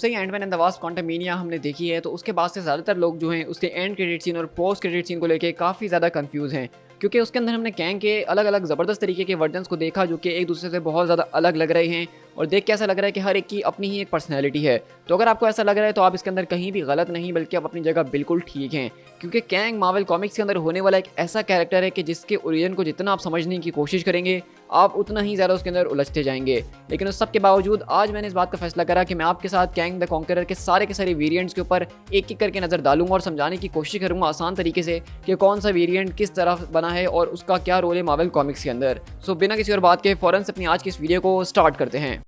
जब से ही Ant Man and the Wasp Quantumania हमने देखी है तो उसके बाद से ज़्यादातर लोग जो हैं उसके एंड क्रेडिट सीन और पोस्ट क्रेडिट सीन को लेके काफ़ी ज़्यादा कंफ्यूज हैं, क्योंकि उसके अंदर हमने कैंग के अलग अलग ज़बरदस्त तरीके के वर्जन्स को देखा जो कि एक दूसरे से बहुत ज़्यादा अलग लग रहे हैं और देख के ऐसा लग रहा है कि हर एक की अपनी ही एक पर्सनैलिटी है। तो अगर आपको ऐसा लग रहा है तो आप इसके अंदर कहीं भी गलत नहीं बल्कि आप अपनी जगह बिल्कुल ठीक हैं, क्योंकि कैंग मार्वल कॉमिक्स के अंदर होने वाला एक ऐसा कैरेक्टर है कि जिसके ओरिजिन को जितना आप समझने की कोशिश करेंगे आप उतना ही ज़्यादा उसके अंदर उलझते जाएंगे। लेकिन उस सब के बावजूद आज मैंने इस बात का फैसला करा कि मैं आपके साथ कैंग द कॉन्करर के सारे वेरिएंट्स के ऊपर एक एक करके नज़र डालूंगा और समझाने की कोशिश करूंगा आसान तरीके से कि कौन सा वेरिएंट किस तरह बना है और उसका क्या रोल है मार्वल कॉमिक्स के अंदर। सो बिना किसी और बात के फ़ौरन से अपनी आज की इस वीडियो को स्टार्ट करते हैं।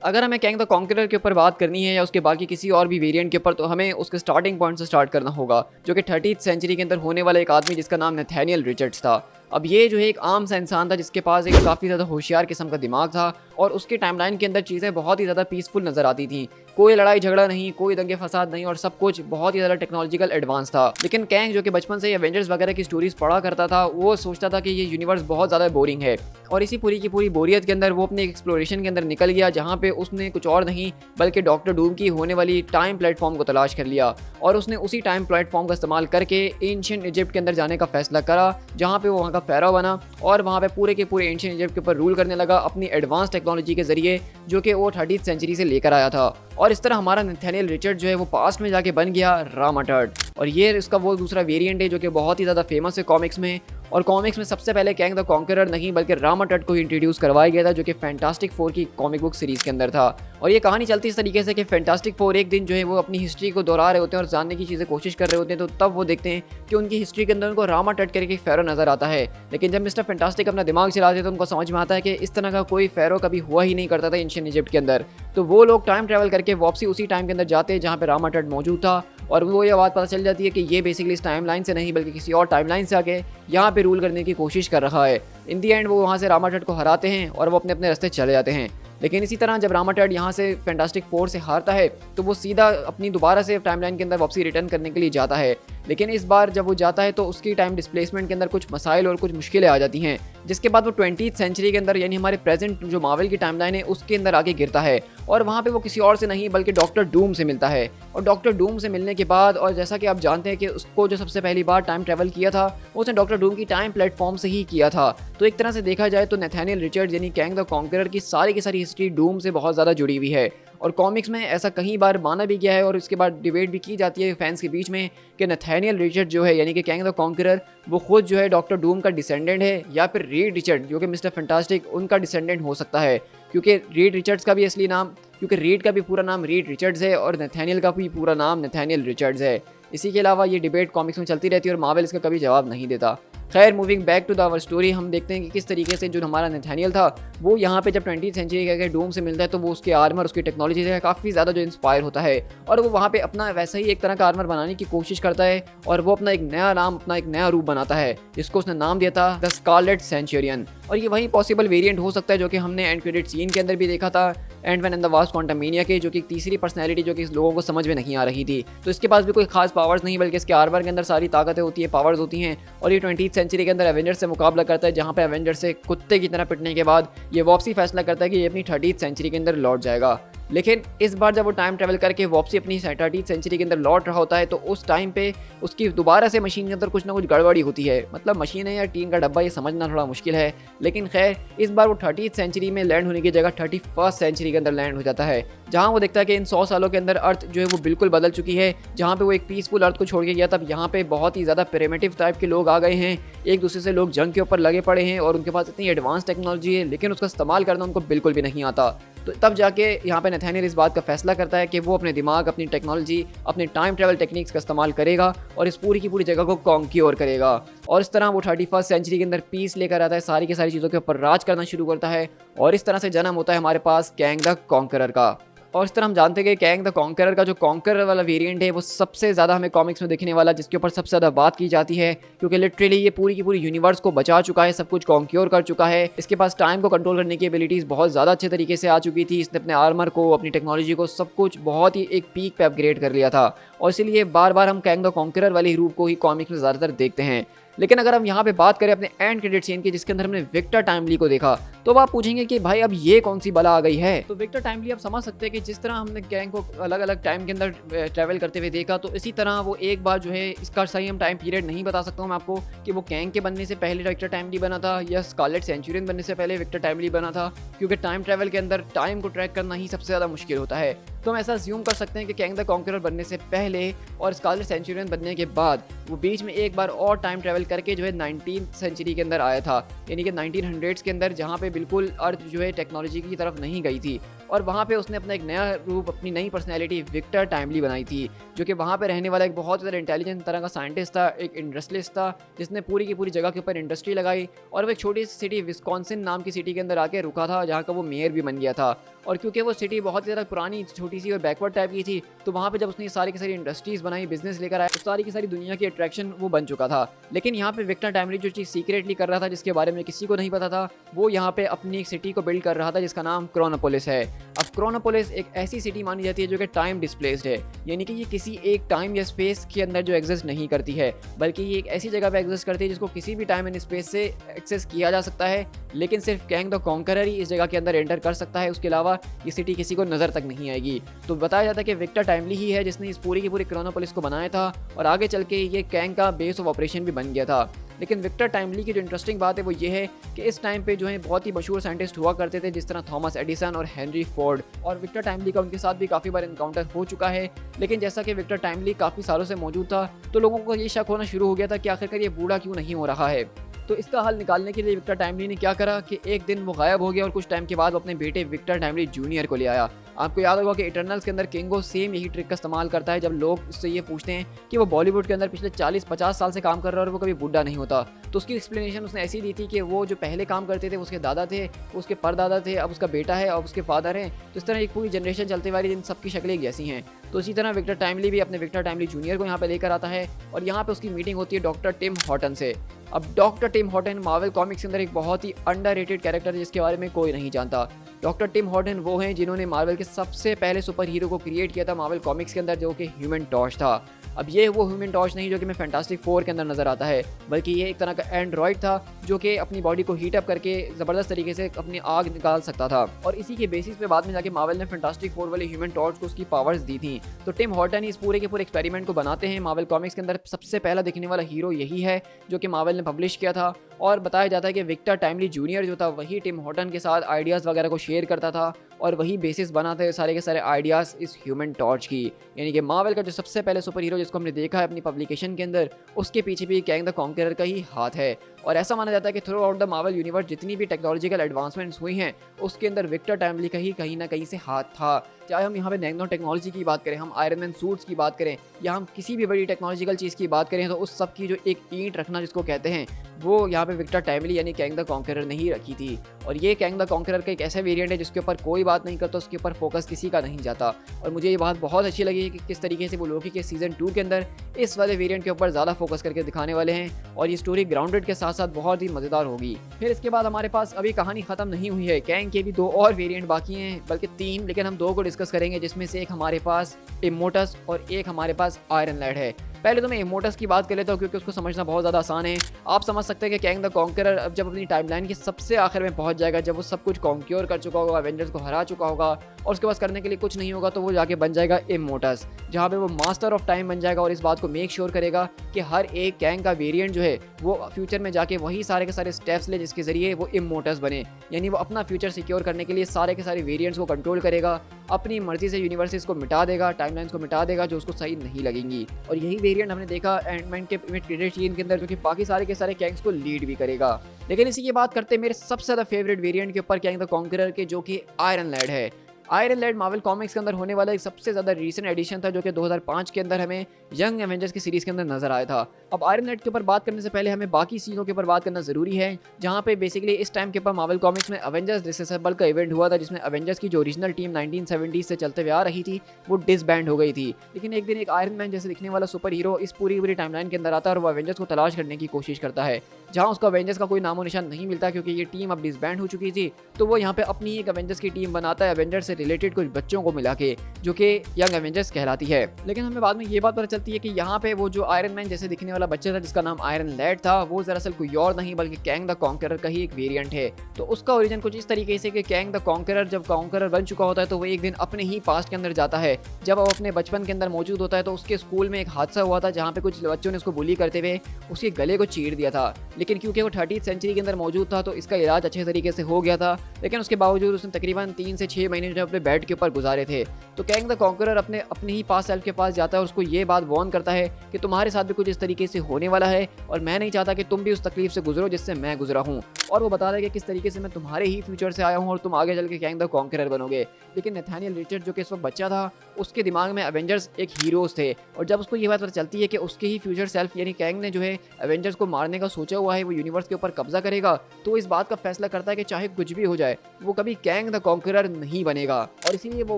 अगर हमें कैंग द कॉन्करर के ऊपर बात करनी है या उसके बाकी किसी और भी वेरिएंट के ऊपर तो हमें उसके स्टार्टिंग पॉइंट से स्टार्ट करना होगा, जो कि 30th सेंचुरी के अंदर होने वाला एक आदमी जिसका नाम नथानियल रिचर्ड्स था। अब ये जो है एक आम सा इंसान था जिसके पास एक काफ़ी ज़्यादा होशियार किस्म का दिमाग था और उसके टाइमलाइन के अंदर चीज़ें बहुत ही ज़्यादा पीसफुल नज़र आती थी। कोई लड़ाई झगड़ा नहीं, कोई दंगे फसाद नहीं और सब कुछ बहुत ही ज़्यादा टेक्नोलॉजिकल एडवांस था। लेकिन कैंग जो कि बचपन से ही एवेंजर्स वगैरह की स्टोरीज पढ़ा करता था, वो सोचता था कि ये यूनिवर्स बहुत ज़्यादा बोरिंग है और इसी पूरी की पूरी बोरियत के अंदर वो अपने एक्सप्लोरेशन के अंदर निकल गया, जहाँ पे उसने कुछ और नहीं बल्कि डॉक्टर डूम की होने वाली टाइम प्लेटफॉर्म को तलाश कर लिया और उसने उसी टाइम प्लेटफॉर्म का इस्तेमाल करके एंशिएंट इजिप्ट के अंदर जाने का फैसला करा, जहाँ पे वो वहाँ का फ़ाराओ बना और वहाँ पे पूरे के पूरे एंशिएंट इजिप्ट के ऊपर रूल करने लगा अपनी एडवांस टेक्नोलॉजी के जरिए जो कि वो 30th सेंचुरी से लेकर आया था। और इस तरह हमारा नथानियल रिचर्ड जो है वो पास्ट में जाके बन गया रामाटर्ड और ये इसका वो दूसरा वेरिएंट है जो कि बहुत ही ज़्यादा फेमस है कॉमिक्स में। और कॉमिक्स में सबसे पहले कैंग द कॉन्करर नहीं बल्कि रामाटर्ड को इंट्रोड्यूस करवाया गया था, जो कि फैंटास्टिक फोर की कॉमिक बुक सीरीज़ के अंदर था। और ये कहानी चलती इस तरीके से कि फैंटास्टिक फोर एक दिन जो है वो अपनी हिस्ट्री को दोहरा रहे होते हैं और जानने की चीज़ें कोशिश कर रहे होते हैं, तो तब वो देखते हैं कि उनकी हिस्ट्री के अंदर उनको रामाटर्ड करके एक फ़ैरो नज़र आता है। लेकिन जब मिस्टर फैंटास्टिक अपना दिमाग चलाते हैं तो उनको समझ में आता है कि इस तरह का कोई फ़ैरो कभी हुआ ही नहीं करता था एंशिएंट इजिप्ट के अंदर। तो वो लोग टाइम ट्रैवल करके वापसी उसी टाइम के अंदर जाते हैं जहाँ पे रामाटर्ड मौजूद था और वो ये बात पता चल जाती है कि ये बेसिकली इस टाइमलाइन से नहीं बल्कि किसी और टाइमलाइन से आके यहाँ पे रूल करने की कोशिश कर रहा है। इन दी एंड वो वहाँ से रामाटर्ड को हराते हैं और वो अपने अपने रास्ते चले जाते हैं। लेकिन इसी तरह जब रामाटर्ड यहाँ से फैंटास्टिक फोर से हारता है तो वो सीधा अपनी दोबारा से टाइमलाइन के अंदर वापसी रिटर्न करने के लिए जाता है। लेकिन इस बार जब वो जाता है तो उसकी टाइम डिस्प्लेसमेंट के अंदर कुछ मसाइल और कुछ मुश्किलें आ जाती हैं, जिसके बाद वो 20th सेंचुरी के अंदर यानी हमारे प्रेजेंट जो मार्वल की टाइमलाइन है उसके अंदर आगे गिरता है और वहाँ पे वो किसी और से नहीं बल्कि डॉक्टर डूम से मिलता है। और डॉक्टर डूम से मिलने के बाद और जैसा कि आप जानते हैं कि उसको जो सबसे पहली बार टाइम ट्रैवल किया था उसने डॉक्टर डूम की टाइम प्लेटफॉर्म से ही किया था। तो एक तरह से देखा जाए तो नथानियल रिचर्ड्स यानी कैंग द कॉन्करर की सारी हिस्ट्री डूम से बहुत ज़्यादा जुड़ी हुई है और कॉमिक्स में ऐसा कई बार माना भी गया है और इसके बाद डिबेट भी की जाती है फैंस के बीच में कि नथानियल रिचर्ड जो है यानी कि कैंग द कॉन्करर वो खुद जो है डॉक्टर डूम का डिसेंडेंट है या फिर रीड रिचर्ड जो कि मिस्टर फैंटास्टिक उनका डिसेंडेंट हो सकता है, क्योंकि रीड रिचर्ड्स का भी असली नाम क्योंकि रीड का भी पूरा नाम रीड रिचर्ड्स है और नथानियल का भी पूरा नाम नथानियल रिचर्ड्स है। इसी के अलावा ये डिबेट कॉमिक्स में चलती रहती है और मार्वल इसका कभी जवाब नहीं देता। खैर moving back to the our story, हम देखते हैं कि किस तरीके से जो हमारा नथानियल था वो यहाँ पे जब 20th सेंचुरी के डूम से मिलता है तो वो उसके आर्मर उसकी टेक्नोलॉजी से काफ़ी ज़्यादा जो इंस्पायर होता है और वो वहाँ पे अपना वैसा ही एक तरह का आर्मर बनाने की कोशिश करता है और वो अपना एक नया नाम अपना एक नया रूप बनाता है जिसको उसने नाम दिया था द स्कारलेट सेंचुरियन। और ये वही पॉसिबल वेरिएंट हो सकता है जो कि हमने एंड क्रेडिट सीन के अंदर भी देखा था Ant Man and the Wasp Quantumania के, जो कि तीसरी पर्सनैलिटी जो कि लोगों को समझ में नहीं आ रही थी। तो इसके पास भी कोई खास पावर्स नहीं बल्कि इसके आर्मर के अंदर सारी ताकतें होती है, पावर्स होती हैं और ये 20th सेंचुरी के अंदर एवेंजर्स से मुकाबला करता है, जहाँ पे एवेंजर्स से कुत्ते की तरह पिटने के बाद ये वापसी फैसला करता है कि ये अपनी 30th सेंचुरी के अंदर लौट जाएगा। लेकिन इस बार जब वो टाइम ट्रैवल करके वापसी अपनी 30th सेंचुरी के अंदर लौट रहा होता है तो उस टाइम पे उसकी दोबारा से मशीन के अंदर कुछ ना कुछ गड़बड़ी होती है। मतलब मशीन है या टीन का डब्बा ये समझना थोड़ा मुश्किल है, लेकिन खैर इस बार वो 30th सेंचुरी में लैंड होने की जगह 31st सेंचुरी के अंदर लैंड हो जाता है, जहाँ वो देखता है कि इन 100 सालों के अंदर अर्थ जो है वो बिल्कुल बदल चुकी है। जहाँ पे वो एक पीसफुल अर्थ को छोड़ के गया तब यहाँ पे बहुत ही ज़्यादा प्रिमिटिव टाइप के लोग आ गए हैं, एक दूसरे से लोग जंग के ऊपर लगे पड़े हैं और उनके पास इतनी एडवांस टेक्नोलॉजी है लेकिन उसका इस्तेमाल करना उनको बिल्कुल भी नहीं आता। तो तब जाके यहाँ पे नथानियल इस बात का फैसला करता है कि वो अपने दिमाग, अपनी टेक्नोलॉजी, अपने टाइम ट्रैवल टेक्निक्स का इस्तेमाल करेगा और इस पूरी की पूरी जगह को कॉन्क्योर करेगा और इस तरह वो 31st सेंचुरी के अंदर पीस लेकर आता है, सारी की सारी चीज़ों के ऊपर राज करना शुरू करता है और इस तरह से जन्म होता है हमारे पास कैंग द कॉन्करर का। और इस तरह हम जानते हैं कि कैंग द कॉन्करर का जो कॉन्करर वाला वेरिएंट है वो सबसे ज़्यादा हमें कॉमिक्स में दिखने वाला, जिसके ऊपर सबसे ज़्यादा बात की जाती है, क्योंकि लिटरली ये पूरी की पूरी यूनिवर्स को बचा चुका है, सब कुछ कॉन्क्योर कर चुका है। इसके पास टाइम को कंट्रोल करने की एबिलिटीज़ बहुत ज़्यादा अच्छे तरीके से आ चुकी थी। इसने अपने आर्मर को, अपनी टेक्नोलॉजी को, सब कुछ बहुत ही एक पीक पे अपग्रेड कर लिया था और इसीलिए बार बार हम कैंग द कॉन्करर वाले रूप को ही कॉमिक्स में ज़्यादातर देखते हैं। लेकिन अगर हम यहाँ पे बात करें अपने एंड क्रेडिट सीन की, जिसके अंदर हमने विक्टर टाइमली को देखा, तो आप पूछेंगे कि भाई अब ये कौन सी बला आ गई है। तो विक्टर टाइमली आप समझ सकते हैं कि जिस तरह हमने गैंग को अलग अलग टाइम के अंदर ट्रैवल करते हुए देखा, तो इसी तरह वो एक बार जो है, इसका सही हम टाइम पीरियड नहीं बता सकता हूँ मैं आपको कि वो गैंग के बनने से पहले विक्टर टाइमली बना था या स्कारलेट सेंचुरियन बनने से पहले विक्टर टाइमली बना था, क्योंकि टाइम ट्रैवल के अंदर टाइम को ट्रैक करना ही सबसे ज़्यादा मुश्किल होता है। तो हम ऐसा अज्यूम कर सकते हैं कि कैंग द कॉन्करर बनने से पहले और स्कारलेट सेंचुरियन बनने के बाद वो बीच में एक बार और टाइम ट्रैवल करके जो है 19th सेंचुरी के अंदर आया था, यानी कि 1900s के अंदर, जहाँ पे बिल्कुल अर्थ जो है टेक्नोलॉजी की तरफ नहीं गई थी, और वहाँ पे उसने अपना एक नया रूप, अपनी नई पर्सनैलिटी विक्टर टाइमली बनाई थी, जो कि वहाँ पे रहने वाला एक बहुत ज़्यादा इंटेलिजेंट तरह का साइंटिस्ट था, एक इंडस्ट्रियलिस्ट था, जिसने पूरी की पूरी जगह के ऊपर इंडस्ट्री लगाई, और वो एक छोटी सी सिटी विस्कॉन्सिन नाम की सिटी के अंदर आके रुका था, जहाँ का वो मेयर भी बन गया था। और क्योंकि वो सिटी बहुत ज़्यादा पुरानी, छोटी सी और बैकवर्ड टाइप की थी, तो वहाँ पे जब उसने सारी की सारी इंडस्ट्रीज़ बनाई, बिजनेस लेकर आया, तो सारी की सारी दुनिया की अट्रैक्शन वो बन चुका था। लेकिन यहाँ पे विक्टर टाइमली जो चीज़ सीक्रेटली कर रहा था, जिसके बारे में किसी को नहीं पता था, वो यहाँ पे अपनी एक सिटी को बिल्ड कर रहा था, जिसका नाम क्रोनोपोलिस है। अब क्रोनोपोलिस एक ऐसी सिटी मानी जाती है जो कि टाइम डिस्प्लेस्ड है, यानी कि ये किसी एक टाइम या स्पेस के अंदर जो एग्जिस्ट नहीं करती है, बल्कि ये एक ऐसी जगह पे एग्जिस्ट करती है जिसको किसी भी टाइम एंड स्पेस से एक्सेस किया जा सकता है, लेकिन सिर्फ कैंग द कॉन्करर ही इस जगह के अंदर एंटर कर सकता है। उसके अलावा ये सिटी किसी को नज़र तक नहीं आएगी। तो बताया जाता है कि विक्टर टाइमली ही है जिसने इस पूरी की पूरी क्रोनोपोलिस को बनाया था, और आगे चल के ये कैंग का बेस ऑफ ऑपरेशन भी बन गया था। लेकिन विक्टर टाइमली की जो इंटरेस्टिंग बात है वो ये है कि इस टाइम पे जो है बहुत ही मशहूर साइंटिस्ट हुआ करते थे, जिस तरह थॉमस एडिसन और हेनरी फोर्ड, और विक्टर टाइमली का उनके साथ भी काफ़ी बार इनकाउंटर हो चुका है। लेकिन जैसा कि विक्टर टाइमली काफ़ी सालों से मौजूद था, तो लोगों को ये शक होना शुरू हो गया था कि आखिरकार ये बूढ़ा क्यों नहीं हो रहा है। तो इसका हल निकालने के लिए विक्टर टाइमली ने क्या करा कि एक दिन वो गायब हो गया, और कुछ टाइम के बाद वो अपने बेटे विक्टर टाइमली जूनियर को ले आया। आपको याद होगा कि इटर्नल्स के अंदर किंगो सेम यही ट्रिक का इस्तेमाल करता है, जब लोग उससे ये पूछते हैं कि वो बॉलीवुड के अंदर पिछले 40-50 साल से काम कर रहा है और वो कभी बूढ़ा नहीं होता, तो उसकी एक्सप्लेनेशन उसने ऐसी दी थी कि वो जो पहले काम करते थे उसके दादा थे, उसके परदादा थे, अब उसका बेटा है, अब उसके फादर हैं। तो इस तरह एक पूरी जनरेशन चलते वाली जिन सबकी शक्लें एक जैसी हैं। तो इसी तरह विक्टर टाइमली भी अपने विक्टर टाइमली जूनियर को यहाँ पे लेकर आता है, और यहाँ पे उसकी मीटिंग होती है डॉक्टर टिम हॉटन से। अब doctor Tim Hutton Marvel Comics के अंदर एक बहुत ही अंडररेटेड कैरेक्टर है, जिसके बारे में कोई नहीं जानता। डॉक्टर टिम हॉटन वो हैं जिन्होंने मार्वल के सबसे पहले सुपर हीरो को क्रिएट किया था मार्वल कॉमिक्स के अंदर, जो कि ह्यूमन टॉर्च था। अब ये वो ह्यूमन टॉर्च नहीं जो कि मैं फैंटास्टिक फोर के अंदर नजर आता है, बल्कि ये एक तरह का एंड्रॉइड था जो कि अपनी बॉडी को हीट अप करके ज़बरदस्त तरीके से अपनी आग निकाल सकता था, और इसी के बेसिस पे बाद में जाके मार्वल ने फैंटास्टिक फोर वाले ह्यूमन टॉर्च को उसकी पावर्स दी थी। तो टिम हॉटन इस पूरे के पूरे एक्सपेरिमेंट को बनाते हैं। मार्वल कॉमिक्स के अंदर सबसे पहला दिखने वाला हीरो यही है जो कि मार्वल ने पब्लिश किया था, और बताया जाता है कि विक्टर टाइमली जूनियर जो था वही टिम हॉटन के साथ आइडियाज़ वगैरह को शेयर करता था, और वही बेसिस बनाते हैं सारे के सारे आइडियाज़ इस ह्यूमन टॉर्च की। यानी कि मार्वल का जो सबसे पहले सुपर हीरो जिसको हमने देखा है अपनी पब्लिकेशन के अंदर, उसके पीछे भी कैंग द कॉन्करर का ही हाथ है। और ऐसा माना जाता है कि through out the Marvel universe जितनी भी टेक्नोलॉजिकल एडवांसमेंट्स हुई हैं, उसके अंदर विक्टर टाइमली का ही कहीं ना कहीं से हाथ था। चाहे हम यहाँ पे नैनो टेक्नोलॉजी की बात करें, हम आयरन मैन सूट्स की बात करें, या हम किसी भी बड़ी टेक्नोलॉजिकल चीज़ की बात करें, तो उस सब की जो एक ईंट रखना जिसको कहते हैं, वो यहाँ पे विक्टर टाइमली यानी कैंग द कॉन्करर ने ही रखी थी। और ये कैंग द कॉन्करर का एक ऐसा वेरिएंट है जिसके ऊपर कोई बात नहीं करता, उसके ऊपर फोकस किसी का नहीं जाता। और मुझे ये बात बहुत अच्छी लगी कि किस तरीके से वो लोकी के सीजन 2 के अंदर इस वाले वेरिएंट के ऊपर ज़्यादा फोकस करके दिखाने वाले हैं, और ये स्टोरी ग्राउंडेड के साथ साथ बहुत ही मज़ेदार होगी। फिर इसके बाद हमारे पास अभी कहानी खत्म नहीं हुई है, कैंग के भी 2 और वेरिएंट बाकी हैं, बल्कि 3, लेकिन हम 2 को डिस्कस करेंगे, जिसमें से एक हमारे पास इमोर्टस और एक हमारे पास आयरन लैड है। पहले तो मैं इमोर्टस की बात कर लेता हूँ क्योंकि उसको समझना बहुत ज़्यादा आसान है। आप समझ सकते हैं कि कैंग द कॉन्करर अब जब अपनी टाइमलाइन के सबसे आखिर में पहुँच जाएगा, जब वो सब कुछ कॉन्क्योर कर चुका होगा, एवेंजर्स को हरा चुका होगा, और उसके पास करने के लिए कुछ नहीं होगा, तो वो जाके बन जाएगा इमोर्टस, जहाँ पे वो मास्टर ऑफ टाइम बन जाएगा, और इस बात को मेक श्योर करेगा कि हर एक कैंग का वेरिएंट जो है वो फ्यूचर में जाके वही सारे के सारे स्टेप्स ले जिसके जरिए वो इमोर्टस बने। यानी वो अपना फ्यूचर सिक्योर करने के लिए सारे के सारे वेरिएंट्स को कंट्रोल करेगा, अपनी मर्जी से यूनिवर्सेस को मिटा देगा, टाइमलाइंस को मिटा देगा जो उसको सही नहीं लगेंगी। और यही वेरिएंट हमने देखा एंटमैन के क्रेडिट सीन के अंदर, जो कि बाकी सारे के सारे कैंग्स को लीड भी करेगा। लेकिन इसी की बात करते हैं मेरे सबसे ज़्यादा फेवरेट वेरिएंट के ऊपर, कैंग द कॉन्करर के, जो कि आयरन लैड है। आयरन लैड मार्वल कॉमिक्स के अंदर होने वाला एक सबसे ज़्यादा रीसेंट एडिशन था, जो कि 2005 के अंदर हमें यंग एवेंजर्स की सीरीज़ के अंदर नजर आया था। अब आयरन लैड के ऊपर बात करने से पहले हमें बाकी चीज़ों के ऊपर बात करना ज़रूरी है, जहाँ पे बेसिकली इस टाइम के ऊपर मार्वल कॉमिक्स में अवेंजर्स डिसअसेंबल का इवेंट हुआ था, जिसमें अवेंजर्स की जो ओरिजिनल टीम 1970s से चलते हुए आ रही थी वो डिसबैंड हो गई थी। लेकिन एक दिन एक आयरन मैन जैसे दिखने वाला सुपर हीरो इस पूरी टाइमलाइन के अंदर आता है, और वो अवेंजर्स को तलाश करने की कोशिश करता है, जहाँ उसको अवेंजर्स का कोई नामो निशान नहीं मिलता, क्योंकि ये टीम अब डिसबैंड हो चुकी थी। तो वो यहाँ पे अपनी एक अवेंजर्स की टीम बनाता है, अवेंजर्स से रिलेटेड कुछ बच्चों को मिला के, जो कि यंग एवेंजर्स कहलाती है। लेकिन हमें बाद में ये बात पता चलती है कि यहाँ पे वो जो आयरन मैन जैसे दिखने वाला बच्चा था जिसका नाम आयरन लैड था, वो दरअसल कोई और नहीं बल्कि कैंग द कॉन्करर का ही एक वेरिएंट है। तो उसका ओरिजिन कुछ इस तरीके से कि कैंग द कॉन्करर जब कॉन्करर बन चुका होता है तो वो एक दिन अपने ही पास्ट के अंदर जाता है। जब वो अपने बचपन के अंदर मौजूद होता है तो उसके स्कूल में एक हादसा हुआ था जहाँ पे कुछ बच्चों ने उसको बुली करते हुए उसके गले को चीर दिया था। लेकिन क्योंकि वो 30th सेंचुरी के अंदर मौजूद था तो इसका इलाज अच्छे तरीके से हो गया था। लेकिन उसके बावजूद उसने तकरीबन 3 से 6 महीने जो अपने बेड के ऊपर गुजारे थे। तो कैंग द कॉन्करर अपने ही पास सेल्फ के पास जाता है और उसको ये बात वॉर्न करता है कि तुम्हारे साथ भी कुछ इस तरीके से होने वाला है और मैं नहीं चाहता कि तुम भी उस तकलीफ से गुजरो जिससे मैं गुजरा हूँ। और वो बता रहा है कि किस तरीके से मैं तुम्हारे ही फ्यूचर से आया हूँ और तुम आगे चल के कैंग द कॉन्करर बनोगे। लेकिन नैथानियल रिचर्ड जो कि इस वक्त बच्चा था, उसके दिमाग में एवेंजर्स एक हीरोज थे। और जब उसको ये बात पता चलती है कि उसके ही फ्यूचर सेल्फ यानी कैंग ने जो है एवेंजर्स को मारने का सोचा हुआ है, वो यूनिवर्स के ऊपर कब्जा करेगा, तो इस बात का फैसला करता है कि चाहे कुछ भी हो जाए वो कभी कैंग द कॉन्करर नहीं बनेगा। और इसीलिए वो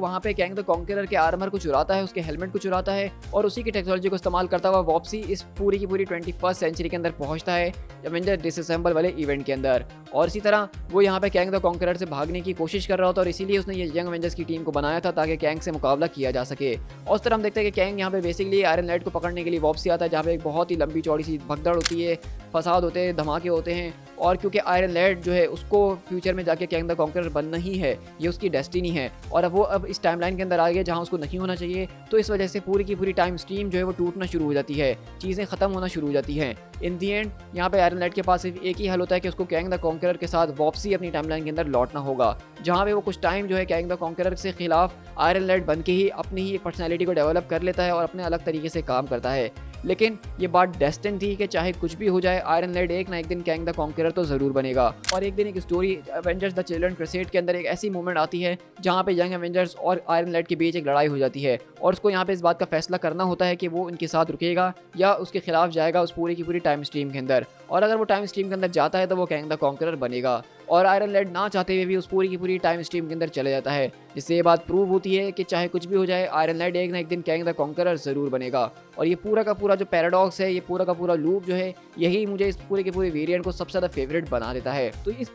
वहाँ पे कैंग द कॉन्करर के आर्मर को चुराता है, उसके हेलमेट को चुराता है और उसी की टेक्नोलॉजी को इस्तेमाल करता हुआ वापसी इस पूरी की पूरी 21st सेंचुरी के अंदर पहुंचता है एवेंजर डिसअसेंबल वाले इवेंट के अंदर। और इसी तरह वो यहाँ पे कैंग द कॉन्करर से भागने की कोशिश कर रहा होता है और इसीलिए उसने ये यंग एवेंजर्स की टीम को बनाया था ताकि कैंग से मुकाबला किया जा सके। और उस तरह हम देखते हैं कि कैंग यहाँ पे बेसिकली आयरन लैड को पकड़ने के लिए वापसी आता है, जहाँ पे एक बहुत ही लंबी चौड़ी सी भगदड़ होती है, फसाद होते हैं, धमाके होते हैं। और क्योंकि आयरन लैड जो है उसको फ्यूचर में जाके कैंग द कॉन्करर बनना ही है, ये उसकी डेस्टिनी है और अब वो इस टाइमलाइन के अंदर आ गया जहाँ उसको नहीं होना चाहिए। तो इस वजह से पूरी की पूरी टाइम स्ट्रीम जो है वो टूटना शुरू हो जाती है, चीज़ें ख़त्म होना शुरू हो जाती हैं। इन दी एंड यहाँ पे आयरन लैड के पास सिर्फ एक ही हल होता है कि उसको कैंग द कॉन्करर के साथ वापसी अपनी टाइमलाइन के अंदर लौटना होगा, जहाँ पे वो कुछ टाइम जो है कैंग द कॉन्करर से खिलाफ आयरन लैड बन के ही अपनी ही एक पर्सनैलिटी को डेवलप कर लेता है और अपने अलग तरीके से काम करता है। लेकिन ये बात डेस्टिन थी कि चाहे कुछ भी हो जाए आयरन लैड एक ना एक दिन कैंग द कॉन्करर तो ज़रूर बनेगा। और एक दिन एक story Avengers the children crusade के अंदर एक ऐसी मोमेंट आती है जहाँ पे यंग एवेंजर्स और आयरन लैड के बीच एक लड़ाई हो जाती है और उसको यहाँ पे इस बात का फैसला करना होता है कि वो उनके साथ रुकेगा या उसके खिलाफ जाएगा उस पूरी की पूरी टाइम स्ट्रीम के अंदर। और अगर वो टाइम स्ट्रीम के अंदर जाता है तो वो कैंग द कॉन्करर बनेगा और आयरन लैड ना चाहते हुए भी उस पूरी की पूरी टाइम स्ट्रीम के अंदर चले जाता है, जिससे ये बात प्रूव होती है कि चाहे कुछ भी हो जाए आयरन लैड एक ना एक दिन कैंग द कॉन्करर ज़रूर बनेगा। और ये पूरा का पूरा जो पैराडॉक्स है, ये पूरा का पूरा लूप जो है, यही मुझे इस पूरे के पूरे वेरिएंट को सबसे ज़्यादा फेवरेट बना देता है। तो इस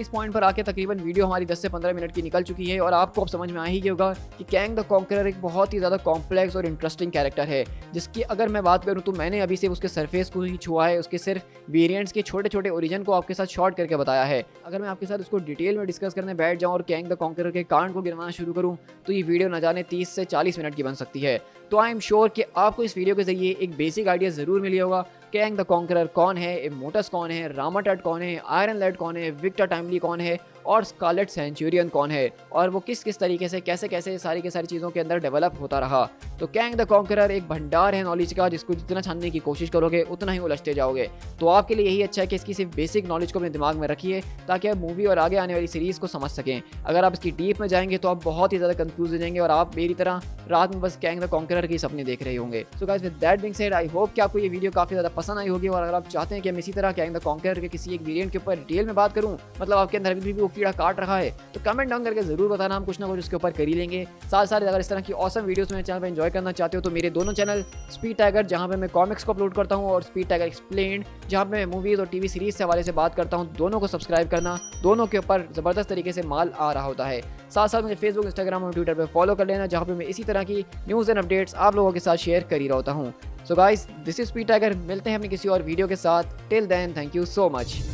पॉइंट पर आके तकरीबन वीडियो हमारी 10 से 15 मिनट की निकल चुकी है और आपको अब समझ में आ ही गया होगा कि कैंग द कॉन्करर एक बहुत ही ज़्यादा कॉम्प्लेक्स और इंटरेस्टिंग कैरेक्टर है, जिसकी अगर मैं बात करूँ तो मैंने अभी सिर्फ उसके सरफेस को ही छुआ है, उसके सिर्फ वेरिएंट्स के छोटे छोटे ओरिजिन को आपके साथ शॉर्ट करके बताया है। अगर मैं आपके साथ उसको डिटेल में डिस्कस करने बैठ जाऊँ और कैंग द कॉन्करर के कांड को गिनवाना शुरू करूँ तो ये वीडियो न जाने 30 से 40 मिनट की बन सकती है। तो आई एम श्योर कि आपको इस वीडियो के जरिए एक बेसिक आइडिया ज़रूर मिल होगा कैंग द कॉन्करर कौन है, इमोर्टस कौन है, रामाटट कौन है, आयरन लैड कौन है, विक्टर टाइमली कौन है और स्कारलेट सेंचुरियन कौन है और वो किस किस तरीके से कैसे कैसे सारी के सारी चीज़ों के अंदर डेवलप होता रहा। तो कैंग द कॉन्करर एक भंडार है नॉलेज का, जिसको जितना छानने की कोशिश करोगे उतना ही उलझते जाओगे। तो आपके लिए यही अच्छा है कि इसकी सिर्फ बेसिक नॉलेज को अपने दिमाग में रखिए ताकि आप मूवी और आगे आने वाली सीरीज़ को समझ सकें। अगर आप इसकी डीप में जाएंगे तो आप बहुत ही ज़्यादा कंफ्यूज हो जाएंगे और आप मेरी तरह रात में बस कैंग द कॉन्करर की सपने देख रहे होंगे। So guys with that being said I hope कि आपको ये वीडियो काफ़ी ज़्यादा पसंद आई होगी और अगर आप चाहते हैं कि हम इसी तरह कैंग द कॉन्करर के किसी एक वेरिएंट के ऊपर डिटेल में बात करूँ, मतलब आपके अंदर अभी भी वो कीड़ा काट रहा है, तो कमेंट डाउन करके जरूर बताना, हम कुछ ना कुछ उसके ऊपर कर ही लेंगे। साथ साथ अगर इस तरह की ऑसम वीडियोस मेरे चैनल पर एंजॉय करना चाहते हो तो मेरे दोनों चैनल स्पीड टाइगर जहां पे मैं कॉमिक्स को अपलोड करता हूं और स्पीड टाइगर एक्सप्लेन्ड जहां पे मैं मूवीज और टीवी सीरीज से हवाले से बात करता हूं, दोनों को सब्सक्राइब करना, दोनों के ऊपर ज़बरदस्त तरीके से माल आ रहा होता है। साथ साथ मुझे फेसबुक, इंस्टाग्राम और ट्विटर पर फॉलो कर लेना जहाँ पे मैं इसी तरह की न्यूज़ एंड अपडेट्स आप लोगों के साथ शेयर कर ही रहता हूँ। So guys this is Speed Tiger, मिलते हैं अपनी किसी और वीडियो के साथ। Till then thank you so much.